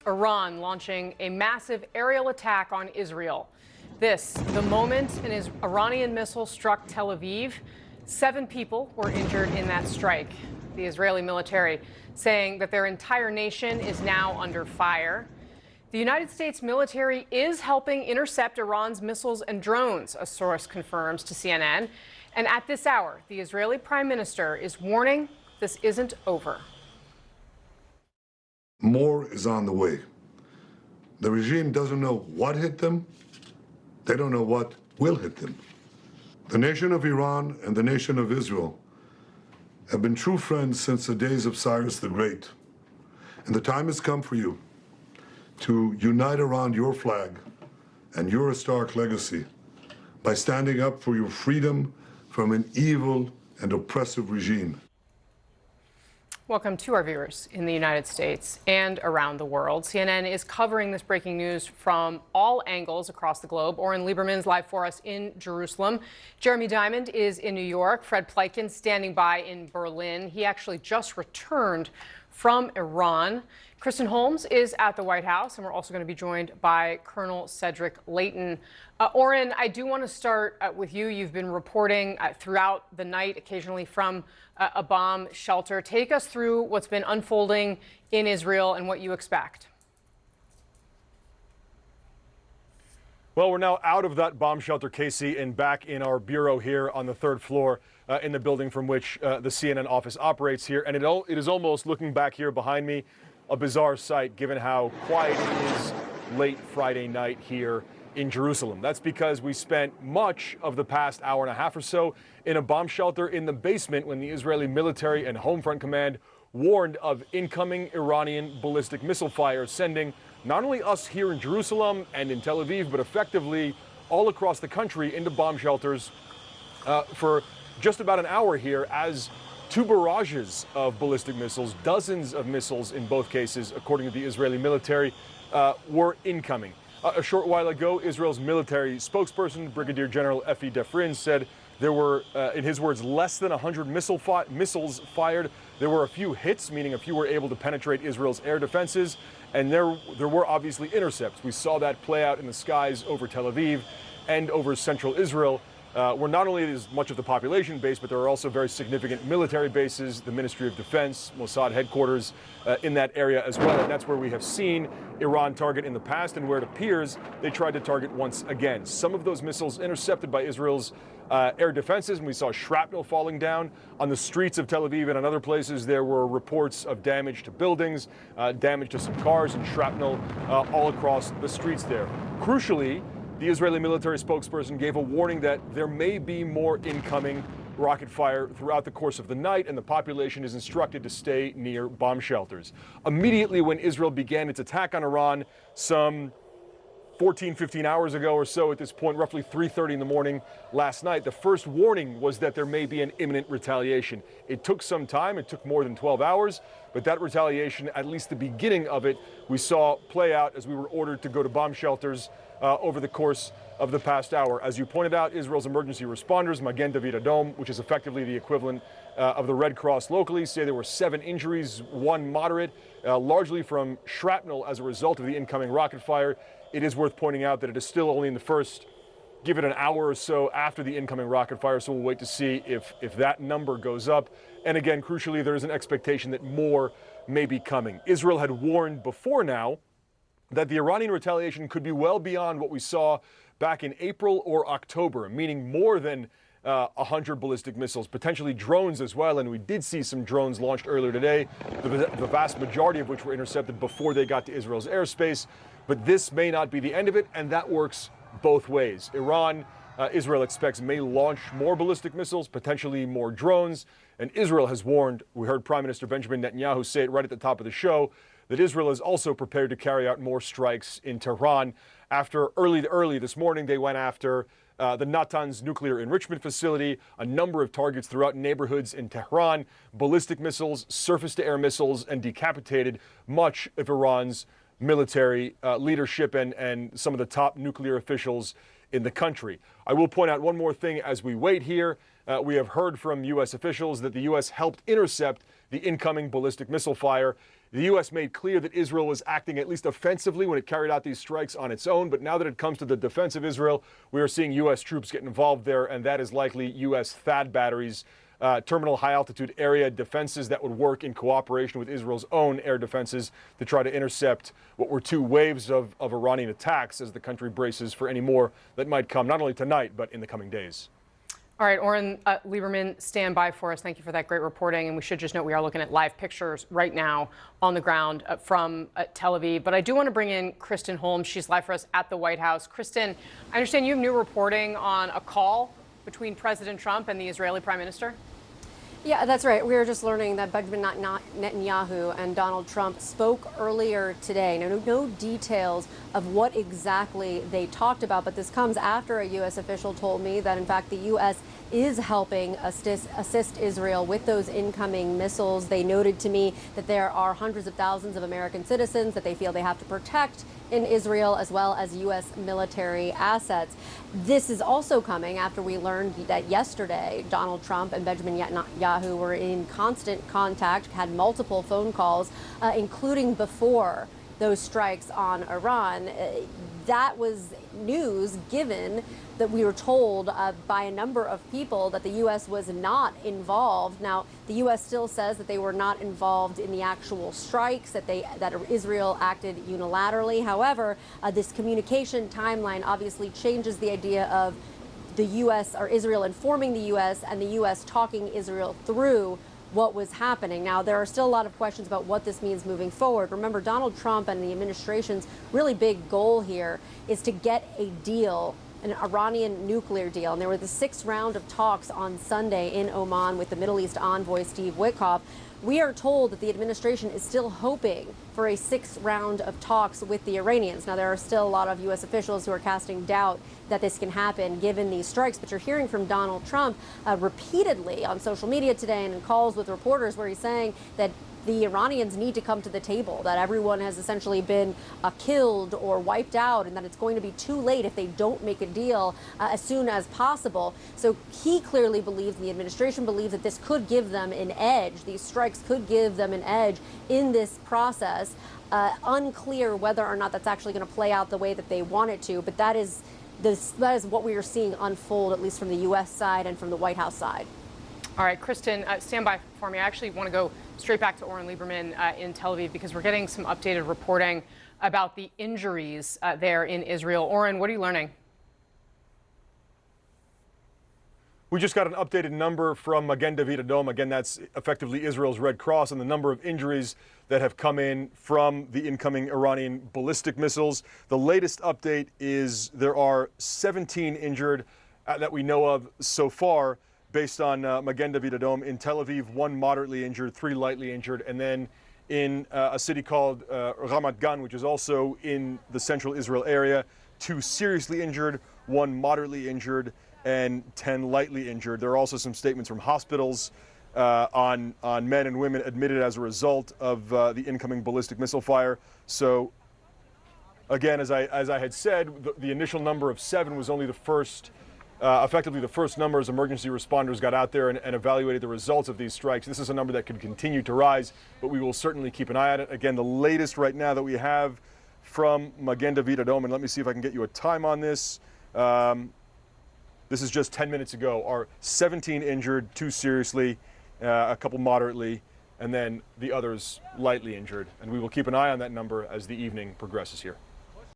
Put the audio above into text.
Iran launching a massive aerial attack on Israel. This, the moment an Iranian missile struck Tel Aviv. 7 people were injured in that strike. The Israeli military saying that their entire nation is now under fire. The United States military is helping intercept Iran's missiles and drones, a source confirms to CNN. And at this hour, the Israeli prime minister is warning this isn't over. More is on the way. The regime doesn't know what hit them. They don't know what will hit them. The nation of Iran and the nation of Israel have been true friends since the days of Cyrus the Great. And the time has come for you to unite around your flag and your historic legacy by standing up for your freedom from an evil and oppressive regime. Welcome to our viewers in the United States and around the world. CNN is covering this breaking news from all angles across the globe. Oren Lieberman's live for us in Jerusalem. Jeremy Diamond is in New York. Fred Pleiken standing by in Berlin. He actually just returned from Iran. Kristen Holmes is at the White House, and we're also going to be joined by Colonel Cedric Leighton. Oren, I do want to start with you. You've been reporting throughout the night, occasionally from a bomb shelter. Take us through what's been unfolding in Israel and what you expect. Well, we're now out of that bomb shelter, Casey, and back in our bureau here on the 3rd floor in the building from which the CNN office operates here. And it is almost, looking back here behind me, a bizarre sight given how quiet it is late Friday night here in Jerusalem. That's because we spent much of the past hour and a half or so in a bomb shelter in the basement when the Israeli military and Home Front Command warned of incoming Iranian ballistic missile fire, sending not only us here in Jerusalem and in Tel Aviv, but effectively all across the country into bomb shelters for just about an hour here as 2 barrages of ballistic missiles, dozens of missiles in both cases, according to the Israeli military, were incoming. A short while ago, Israel's military spokesperson, Brigadier General Efi Defrin, said there were, in his words, less than 100 missiles fired. There were a few hits, meaning a few were able to penetrate Israel's air defenses, and there were obviously intercepts. We saw that play out in the skies over Tel Aviv and over central Israel, where not only is much of the population based, but there are also very significant military bases, the Ministry of Defense, Mossad headquarters in that area as well. And that's where we have seen Iran target in the past and where it appears they tried to target once again. Some of those missiles intercepted by Israel's air defenses, and we saw shrapnel falling down on the streets of Tel Aviv and on other places. There were reports of damage to buildings, damage to some cars, and shrapnel all across the streets there. Crucially, the Israeli military spokesperson gave a warning that there may be more incoming rocket fire throughout the course of the night, and the population is instructed to stay near bomb shelters. Immediately when Israel began its attack on Iran, some 15 hours ago or so at this point, roughly 3:30 in the morning last night, the first warning was that there may be an imminent retaliation. It took some time. It took more than 12 hours, but that retaliation, at least the beginning of it, we saw play out as we were ordered to go to bomb shelters over the course of the past hour. As you pointed out, Israel's emergency responders, Magen David Adom, which is effectively the equivalent of the Red Cross locally, say there were 7 injuries, 1 moderate, largely from shrapnel as a result of the incoming rocket fire. It is worth pointing out that it is still only in the first, give it an hour or so after the incoming rocket fire, so we'll wait to see if that number goes up. And again, crucially, there is an expectation that more may be coming. Israel had warned before now that the Iranian retaliation could be well beyond what we saw back in April or October, meaning more than 100 ballistic missiles, potentially drones as well. And we did see some drones launched earlier today, the vast majority of which were intercepted before they got to Israel's airspace. But this may not be the end of it, and that works both ways. Israel expects may launch more ballistic missiles, potentially more drones. And Israel has warned, we heard Prime Minister Benjamin Netanyahu say it right at the top of the show, that Israel is also prepared to carry out more strikes in Tehran. After early this morning, they went after the Natanz nuclear enrichment facility, a number of targets throughout neighborhoods in Tehran, ballistic missiles, surface-to-air missiles, and decapitated much of Iran's military leadership and some of the top nuclear officials in the country. I will point out one more thing as we wait here. We have heard from U.S. officials that the U.S. helped intercept the incoming ballistic missile fire. The U.S. made clear that Israel was acting at least offensively when it carried out these strikes on its own, but now that it comes to the defense of Israel, we are seeing U.S. troops get involved there, and that is likely U.S. THAAD batteries, terminal high-altitude area defenses that would work in cooperation with Israel's own air defenses to try to intercept what were two waves of Iranian attacks as the country braces for any more that might come, not only tonight, but in the coming days. All right, Oren Lieberman, stand by for us. Thank you for that great reporting. And we should just note we are looking at live pictures right now on the ground from Tel Aviv. But I do want to bring in Kristen Holmes. She's live for us at the White House. Kristen, I understand you have new reporting on a call between President Trump and the Israeli Prime Minister. Yeah, that's right. We were just learning that Benjamin Netanyahu and Donald Trump spoke earlier today. Now, no details of what exactly they talked about, but this comes after a U.S. official told me that, in fact, the U.S. is helping assist Israel with those incoming missiles. They noted to me that there are hundreds of thousands of American citizens that they feel they have to protect in Israel, as well as U.S. military assets. This is also coming after we learned that yesterday Donald Trump and Benjamin Netanyahu were in constant contact, had multiple phone calls, including before those strikes on Iran. That was news given that we were told by a number of people that the U.S. was not involved. Now, the U.S. still says that they were not involved in the actual strikes, that Israel acted unilaterally. However, this communication timeline obviously changes the idea of the U.S. or Israel informing the U.S. and the U.S. talking Israel through what was happening. Now, there are still a lot of questions about what this means moving forward. Remember, Donald Trump and the administration's really big goal here is to get a deal, an Iranian nuclear deal. And there were the 6th round of talks on Sunday in Oman with the Middle East envoy, Steve Witkoff. We are told that the administration is still hoping for a 6th round of talks with the Iranians. Now, there are still a lot of U.S. officials who are casting doubt that this can happen given these strikes. But you're hearing from Donald Trump repeatedly on social media today and in calls with reporters where he's saying that the Iranians need to come to the table, that everyone has essentially been killed or wiped out, and that it's going to be too late if they don't make a deal as soon as possible. So he clearly believes, the administration believes, that this could give them an edge. These strikes could give them an edge in this process. Unclear whether or not that's actually going to play out the way that they want it to, but that is what we are seeing unfold, at least from the U.S. side and from the White House side. All right, Kristen, stand by for me. I actually want to go straight back to Oren Lieberman in Tel Aviv because we're getting some updated reporting about the injuries there in Israel. Oren, what are you learning? We just got an updated number from Magen David Adom. Again, that's effectively Israel's Red Cross, and the number of injuries that have come in from the incoming Iranian ballistic missiles. The latest update is there are 17 injured that we know of so far, based on Magen David Adom. In Tel Aviv, 1 moderately injured, 3 lightly injured, and then in a city called Ramat Gan, which is also in the central Israel area, 2 seriously injured, 1 moderately injured, and 10 lightly injured. There are also some statements from hospitals on men and women admitted as a result of the incoming ballistic missile fire. So again, as I had said, the initial number of 7 was only the first, effectively the first number as emergency responders got out there and evaluated the results of these strikes. This is a number that could continue to rise, but we will certainly keep an eye on it. Again, the latest right now that we have from Magen David Adom, and let me see if I can get you a time on this. This is just 10 minutes ago, are 17 injured, 2 seriously, a couple moderately, and then the others lightly injured. And we will keep an eye on that number as the evening progresses here.